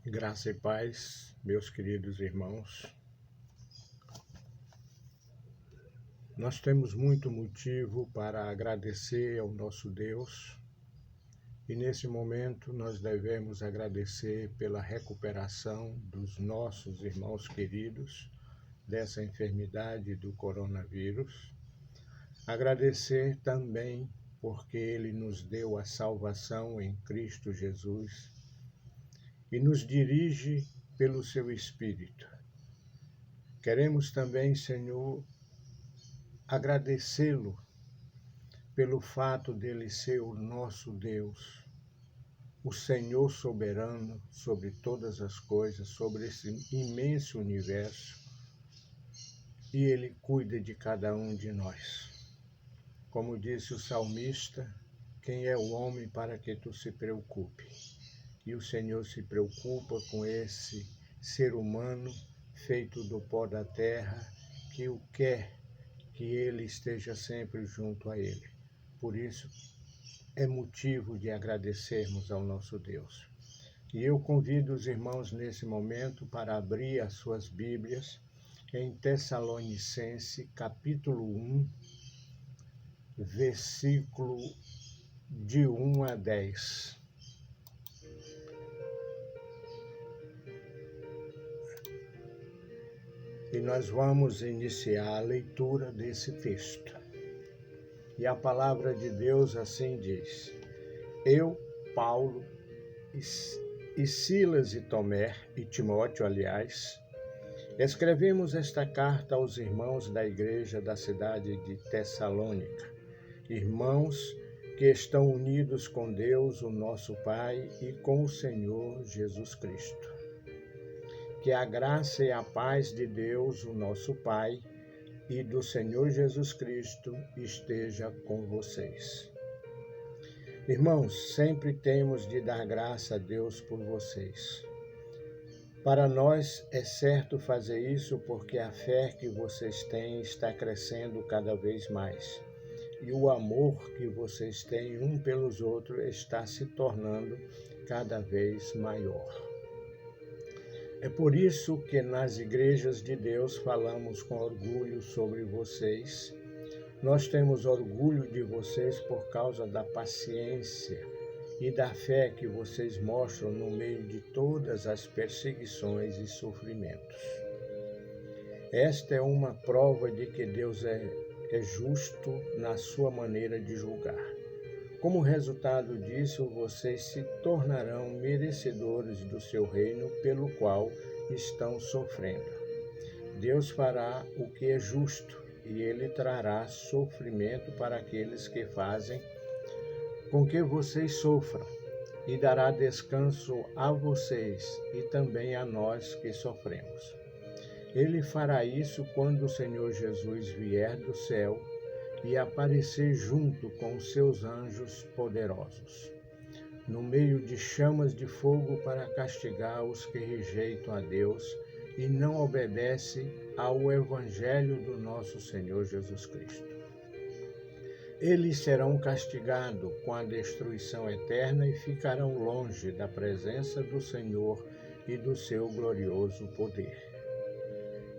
Graça e paz, meus queridos irmãos. Nós temos muito motivo para agradecer ao nosso Deus e nesse momento nós devemos agradecer pela recuperação dos nossos irmãos queridos dessa enfermidade do coronavírus. Agradecer também porque Ele nos deu a salvação em Cristo Jesus e nos dirige pelo seu Espírito. Queremos também, Senhor, agradecê-lo pelo fato dele ser o nosso Deus, o Senhor soberano sobre todas as coisas, sobre esse imenso universo, e ele cuida de cada um de nós. Como disse o salmista, quem é o homem para que tu se preocupe? E o Senhor se preocupa com esse ser humano feito do pó da terra, que o quer que ele esteja sempre junto a ele. Por isso, é motivo de agradecermos ao nosso Deus. E eu convido os irmãos nesse momento para abrir as suas Bíblias em Tessalonicenses, capítulo 1, versículo de 1 a 10. E nós vamos iniciar a leitura desse texto. E a palavra de Deus assim diz: Eu, Paulo, e Silas e Tomé, e Timóteo, aliás, escrevemos esta carta aos irmãos da igreja da cidade de Tessalônica, irmãos que estão unidos com Deus, o nosso Pai, e com o Senhor Jesus Cristo. Que a graça e a paz de Deus, o nosso Pai, e do Senhor Jesus Cristo esteja com vocês. Irmãos, sempre temos de dar graça a Deus por vocês. Para nós é certo fazer isso porque a fé que vocês têm está crescendo cada vez mais. E o amor que vocês têm um pelos outros está se tornando cada vez maior. É por isso que nas igrejas de Deus falamos com orgulho sobre vocês. Nós temos orgulho de vocês por causa da paciência e da fé que vocês mostram no meio de todas as perseguições e sofrimentos. Esta é uma prova de que Deus é justo na sua maneira de julgar. Como resultado disso, vocês se tornarão merecedores do seu reino pelo qual estão sofrendo. Deus fará o que é justo e ele trará sofrimento para aqueles que fazem com que vocês sofram e dará descanso a vocês e também a nós que sofremos. Ele fará isso quando o Senhor Jesus vier do céu e aparecer junto com os seus anjos poderosos, no meio de chamas de fogo para castigar os que rejeitam a Deus e não obedecem ao Evangelho do nosso Senhor Jesus Cristo. Eles serão castigados com a destruição eterna e ficarão longe da presença do Senhor e do seu glorioso poder.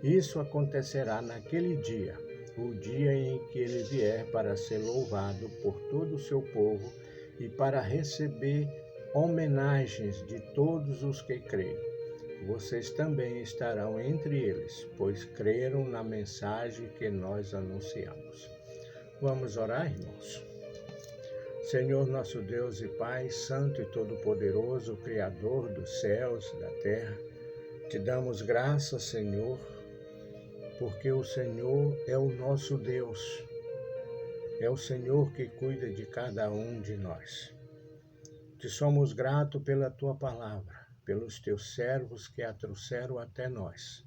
Isso acontecerá naquele dia, o dia em que ele vier para ser louvado por todo o seu povo e para receber homenagens de todos os que creem. Vocês também estarão entre eles, pois creram na mensagem que nós anunciamos. Vamos orar, irmãos? Senhor nosso Deus e Pai, Santo e Todo-Poderoso, Criador dos céus e da terra, te damos graças, Senhor, porque o Senhor é o nosso Deus. É o Senhor que cuida de cada um de nós. Te somos gratos pela tua palavra, pelos teus servos que a trouxeram até nós.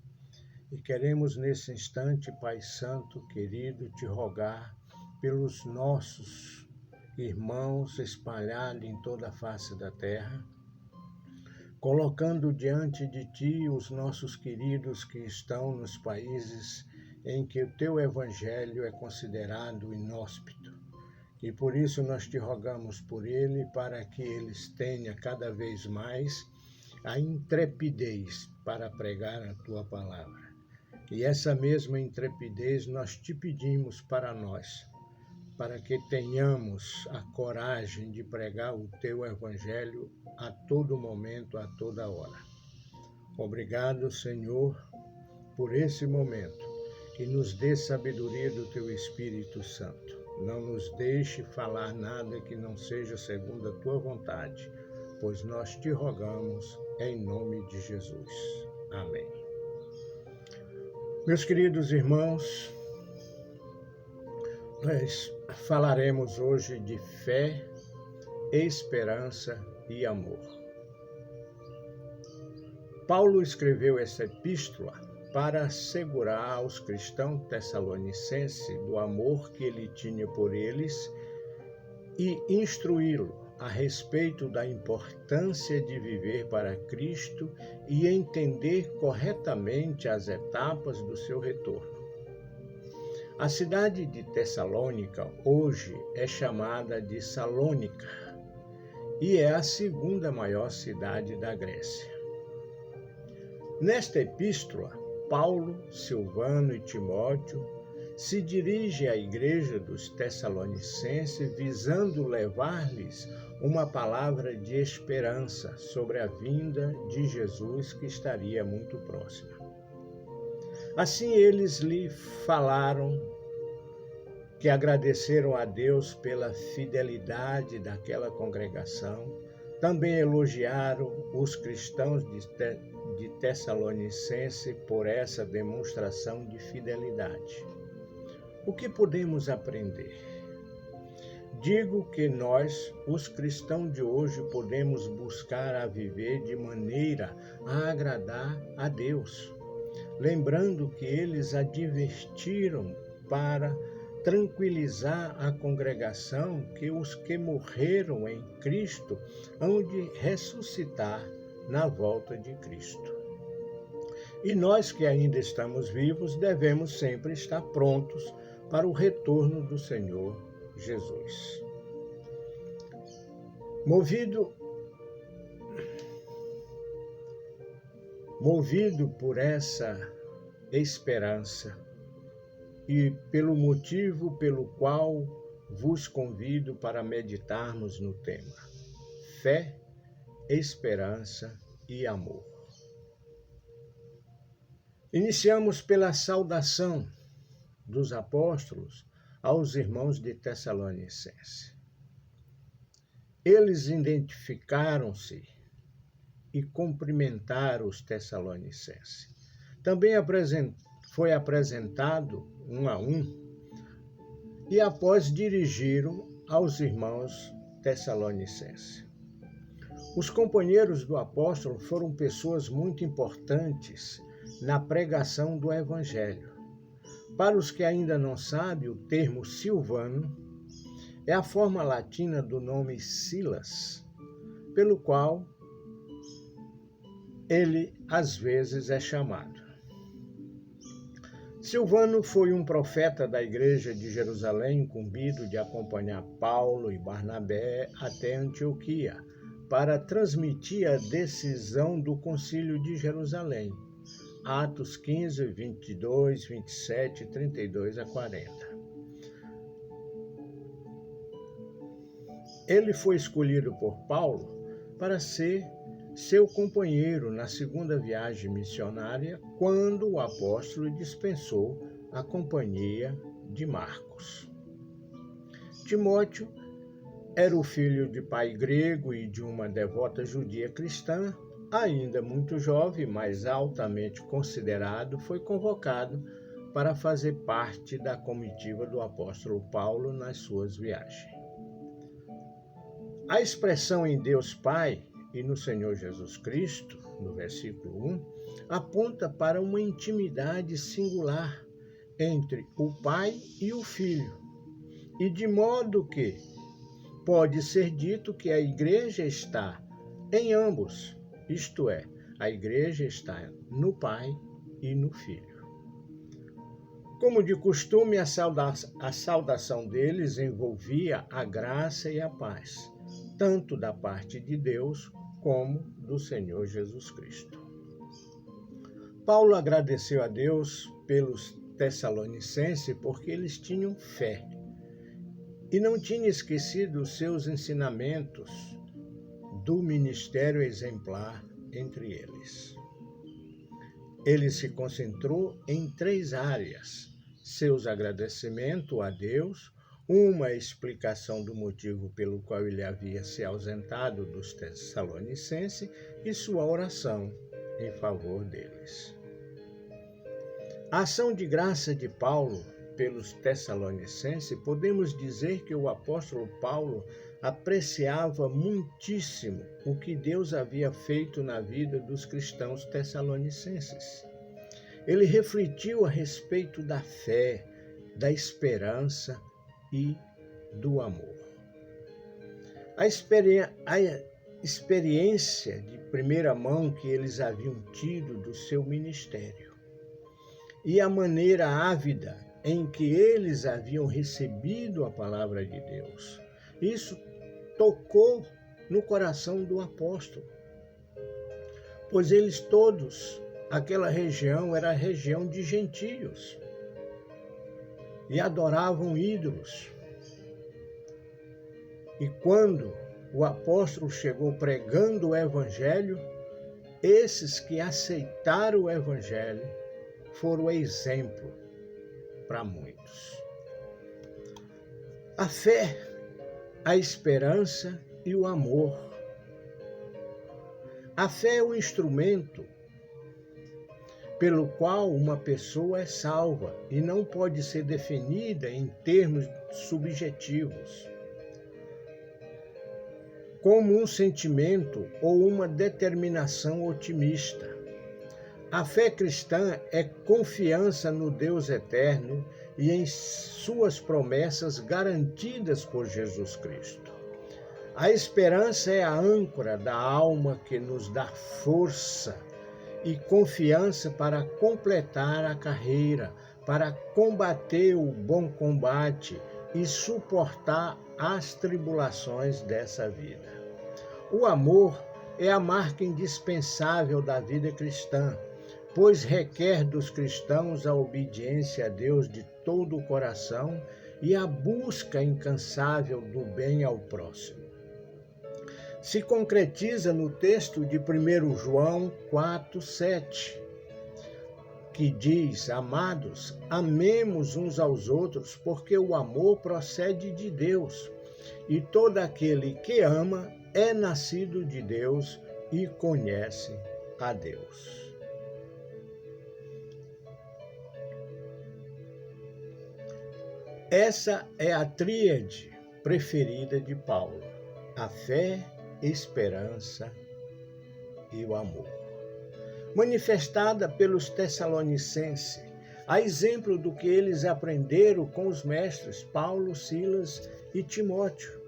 E queremos nesse instante, Pai Santo, querido, te rogar pelos nossos irmãos espalhados em toda a face da terra, colocando diante de ti os nossos queridos que estão nos países em que o teu evangelho é considerado inóspito. E por isso nós te rogamos por ele, para que eles tenham cada vez mais a intrepidez para pregar a tua palavra. E essa mesma intrepidez nós te pedimos para nós, para que tenhamos a coragem de pregar o teu evangelho a todo momento, a toda hora. Obrigado, Senhor, por esse momento, e nos dê sabedoria do teu Espírito Santo. Não nos deixe falar nada que não seja segundo a tua vontade, pois nós te rogamos em nome de Jesus. Amém. Meus queridos irmãos, nós falaremos hoje de fé, esperança e amor. Paulo escreveu essa epístola para assegurar aos cristãos tessalonicenses do amor que ele tinha por eles e instruí-lo a respeito da importância de viver para Cristo e entender corretamente as etapas do seu retorno. A cidade de Tessalônica hoje é chamada de Salônica e é a segunda maior cidade da Grécia. Nesta epístola, Paulo, Silvano e Timóteo se dirigem à igreja dos Tessalonicenses visando levar-lhes uma palavra de esperança sobre a vinda de Jesus que estaria muito próxima. Assim eles lhe falaram que agradeceram a Deus pela fidelidade daquela congregação, também elogiaram os cristãos de Tessalonicense por essa demonstração de fidelidade. O que podemos aprender? Digo que nós, os cristãos de hoje, podemos buscar a viver de maneira a agradar a Deus, lembrando que eles advertiram para tranquilizar a congregação que os que morreram em Cristo hão de ressuscitar na volta de Cristo. E nós que ainda estamos vivos devemos sempre estar prontos para o retorno do Senhor Jesus. Movido por essa esperança e pelo motivo pelo qual vos convido para meditarmos no tema: fé, esperança e amor. Iniciamos pela saudação dos apóstolos aos irmãos de Tessalonicense. Eles identificaram-se e cumprimentaram os tessalonicenses. Também foi apresentado um a um e após dirigiram aos irmãos tessalonicenses. Os companheiros do apóstolo foram pessoas muito importantes na pregação do evangelho. Para os que ainda não sabem, o termo Silvano é a forma latina do nome Silas, pelo qual ele às vezes é chamado. Silvano foi um profeta da igreja de Jerusalém, incumbido de acompanhar Paulo e Barnabé até Antioquia, para transmitir a decisão do Concílio de Jerusalém. Atos 15, 22, 27, 32 a 40. Ele foi escolhido por Paulo para ser seu companheiro na segunda viagem missionária, quando o apóstolo dispensou a companhia de Marcos. Timóteo era o filho de pai grego e de uma devota judia cristã. Ainda muito jovem, mas altamente considerado, foi convocado para fazer parte da comitiva do apóstolo Paulo nas suas viagens. A expressão em Deus Pai e no Senhor Jesus Cristo, no versículo 1, aponta para uma intimidade singular entre o Pai e o Filho, e de modo que pode ser dito que a igreja está em ambos, isto é, a igreja está no Pai e no Filho. Como de costume, a saudação deles envolvia a graça e a paz, tanto da parte de Deus como do Senhor Jesus Cristo. Paulo agradeceu a Deus pelos Tessalonicenses porque eles tinham fé e não tinha esquecido os seus ensinamentos do ministério exemplar entre eles. Ele se concentrou em 3 áreas: seus agradecimentos a Deus, uma explicação do motivo pelo qual ele havia se ausentado dos Tessalonicenses e sua oração em favor deles. A ação de graça de Paulo pelos Tessalonicenses, podemos dizer que o apóstolo Paulo apreciava muitíssimo o que Deus havia feito na vida dos cristãos tessalonicenses. Ele refletiu a respeito da fé, da esperança e do amor. A experiência de primeira mão que eles haviam tido do seu ministério e a maneira ávida em que eles haviam recebido a palavra de Deus, isso tocou no coração do apóstolo, pois eles todos, aquela região era a região de gentios e adoravam ídolos. E quando o apóstolo chegou pregando o evangelho, esses que aceitaram o evangelho foram exemplo para muitos. A fé, a esperança e o amor. A fé é o instrumento pelo qual uma pessoa é salva e não pode ser definida em termos subjetivos, como um sentimento ou uma determinação otimista. A fé cristã é confiança no Deus eterno e em suas promessas garantidas por Jesus Cristo. A esperança é a âncora da alma que nos dá força e confiança para completar a carreira, para combater o bom combate e suportar as tribulações dessa vida. O amor é a marca indispensável da vida cristã, pois requer dos cristãos a obediência a Deus de todo o coração e a busca incansável do bem ao próximo. Se concretiza no texto de 1 João 4:7, que diz: Amados, amemos uns aos outros, porque o amor procede de Deus, e todo aquele que ama é nascido de Deus e conhece a Deus. Essa é a tríade preferida de Paulo: a fé, a esperança e o amor, manifestada pelos Tessalonicenses, a exemplo do que eles aprenderam com os mestres Paulo, Silas e Timóteo.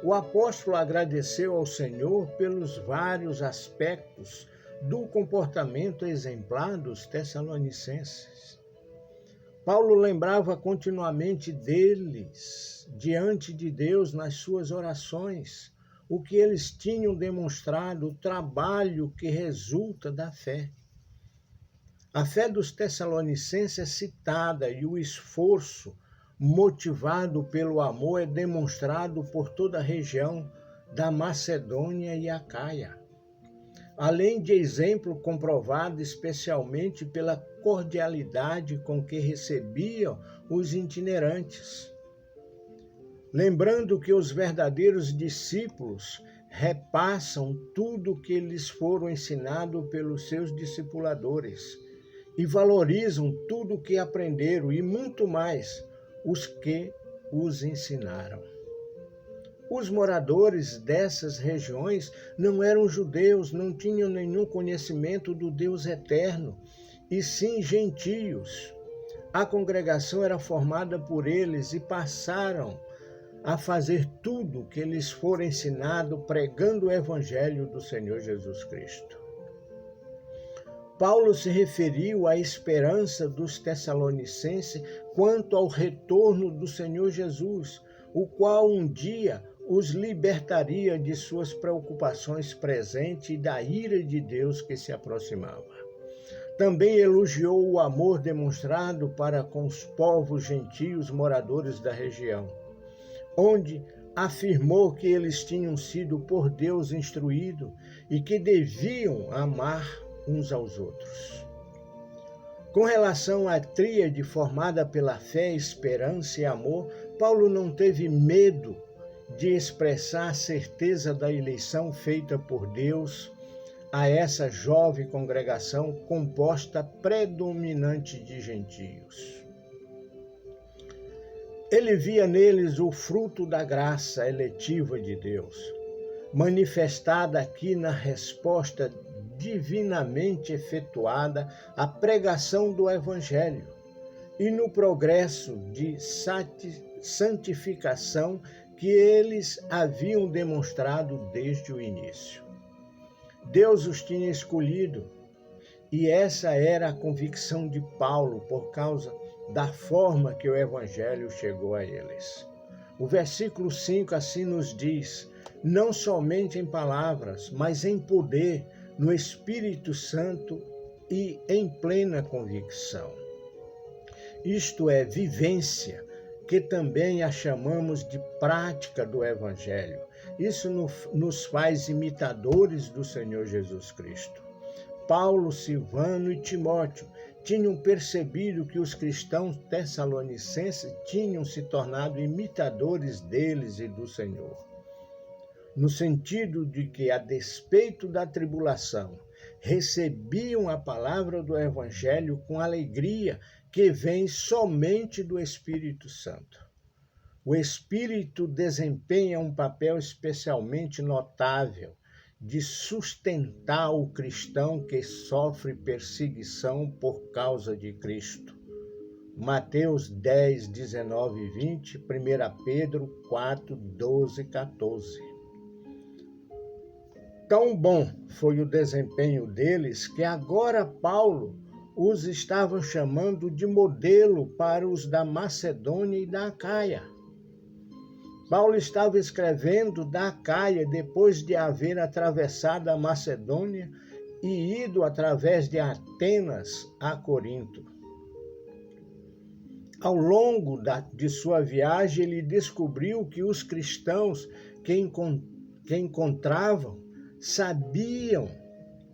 O apóstolo agradeceu ao Senhor pelos vários aspectos do comportamento exemplar dos Tessalonicenses. Paulo lembrava continuamente deles diante de Deus nas suas orações, o que eles tinham demonstrado, o trabalho que resulta da fé. A fé dos Tessalonicenses é citada e o esforço motivado pelo amor é demonstrado por toda a região da Macedônia e Acaia, além de exemplo comprovado especialmente pela cordialidade com que recebiam os itinerantes. Lembrando que os verdadeiros discípulos repassam tudo o que lhes foram ensinado pelos seus discipuladores e valorizam tudo o que aprenderam e muito mais os que os ensinaram. Os moradores dessas regiões não eram judeus, não tinham nenhum conhecimento do Deus eterno, e sim gentios. A congregação era formada por eles e passaram a fazer tudo o que lhes for ensinado, pregando o evangelho do Senhor Jesus Cristo. Paulo se referiu à esperança dos Tessalonicenses quanto ao retorno do Senhor Jesus, o qual um dia os libertaria de suas preocupações presentes e da ira de Deus que se aproximava. Também elogiou o amor demonstrado para com os povos gentios moradores da região, onde afirmou que eles tinham sido por Deus instruídos e que deviam amar uns aos outros. Com relação à tríade formada pela fé, esperança e amor, Paulo não teve medo de expressar a certeza da eleição feita por Deus a essa jovem congregação composta predominante de gentios. Ele via neles o fruto da graça eletiva de Deus, manifestada aqui na resposta divinamente efetuada à pregação do Evangelho e no progresso de santificação que eles haviam demonstrado desde o início. Deus os tinha escolhido, e essa era a convicção de Paulo por causa da forma que o Evangelho chegou a eles. O versículo 5 assim nos diz: não somente em palavras, mas em poder, no Espírito Santo e em plena convicção. Isto é vivência, que também a chamamos de prática do Evangelho. Isso nos faz imitadores do Senhor Jesus Cristo. Paulo, Silvano e Timóteo tinham percebido que os cristãos tessalonicenses tinham se tornado imitadores deles e do Senhor, no sentido de que, a despeito da tribulação, recebiam a palavra do Evangelho com alegria que vem somente do Espírito Santo. O Espírito desempenha um papel especialmente notável de sustentar o cristão que sofre perseguição por causa de Cristo. Mateus 10, 19 e 20, 1 Pedro 4, 12 e 14. Tão bom foi o desempenho deles que agora Paulo os estava chamando de modelo para os da Macedônia e da Acaia. Paulo estava escrevendo da Acaia depois de haver atravessado a Macedônia e ido através de Atenas a Corinto. Ao longo de sua viagem, ele descobriu que os cristãos que encontravam sabiam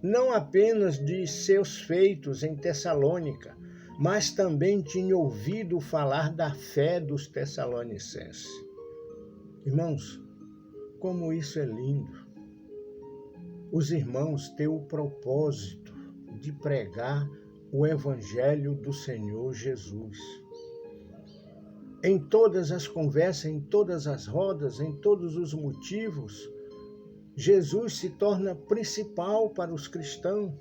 não apenas de seus feitos em Tessalônica, mas também tinham ouvido falar da fé dos tessalonicenses. Irmãos, como isso é lindo! Os irmãos têm o propósito de pregar o Evangelho do Senhor Jesus. Em todas as conversas, em todas as rodas, em todos os motivos, Jesus se torna principal para os cristãos.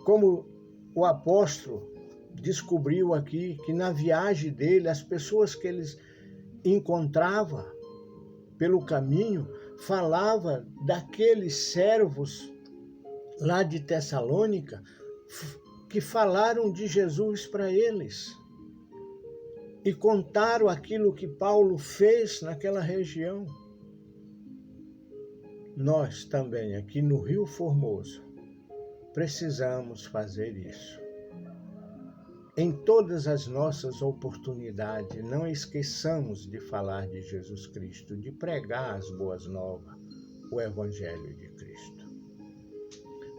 Como o apóstolo descobriu aqui, que na viagem dele, as pessoas que eles encontrava pelo caminho falava daqueles servos lá de Tessalônica que falaram de Jesus para eles e contaram aquilo que Paulo fez naquela região. Nós também aqui no Rio Formoso precisamos fazer isso. Em todas as nossas oportunidades, não esqueçamos de falar de Jesus Cristo, de pregar as boas novas, o Evangelho de Cristo.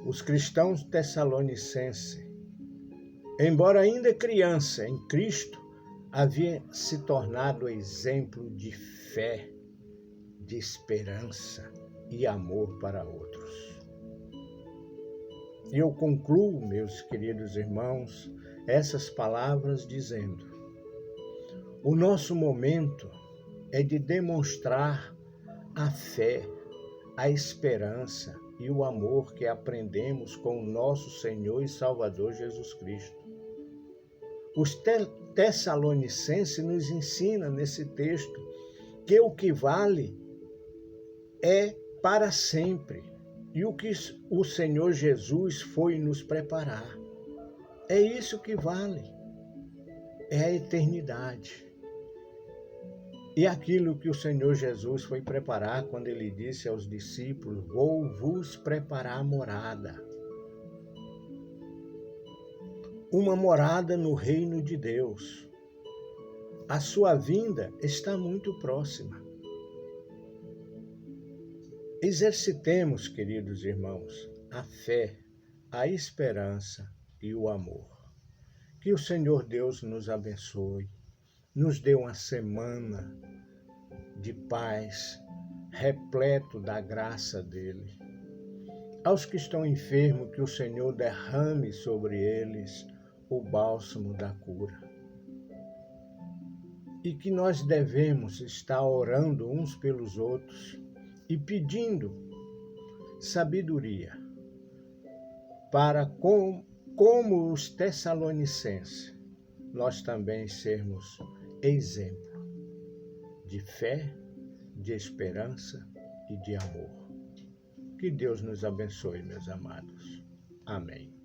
Os cristãos tessalonicenses, embora ainda criança em Cristo, haviam se tornado exemplo de fé, de esperança e amor para outros. E eu concluo, meus queridos irmãos, essas palavras dizendo: o nosso momento é de demonstrar a fé, a esperança e o amor que aprendemos com o nosso Senhor e Salvador Jesus Cristo. Os tessalonicenses nos ensinam nesse texto que o que vale é para sempre e o que o Senhor Jesus foi nos preparar. É isso que vale, é a eternidade. E aquilo que o Senhor Jesus foi preparar quando ele disse aos discípulos: vou vos preparar morada. Uma morada no reino de Deus. A sua vinda está muito próxima. Exercitemos, queridos irmãos, a fé, a esperança e o amor. Que o Senhor Deus nos abençoe, nos dê uma semana de paz, repleto da graça dele. Aos que estão enfermos, que o Senhor derrame sobre eles o bálsamo da cura. E que nós devemos estar orando uns pelos outros e pedindo sabedoria para, como os tessalonicenses, nós também sermos exemplo de fé, de esperança e de amor. Que Deus nos abençoe, meus amados. Amém.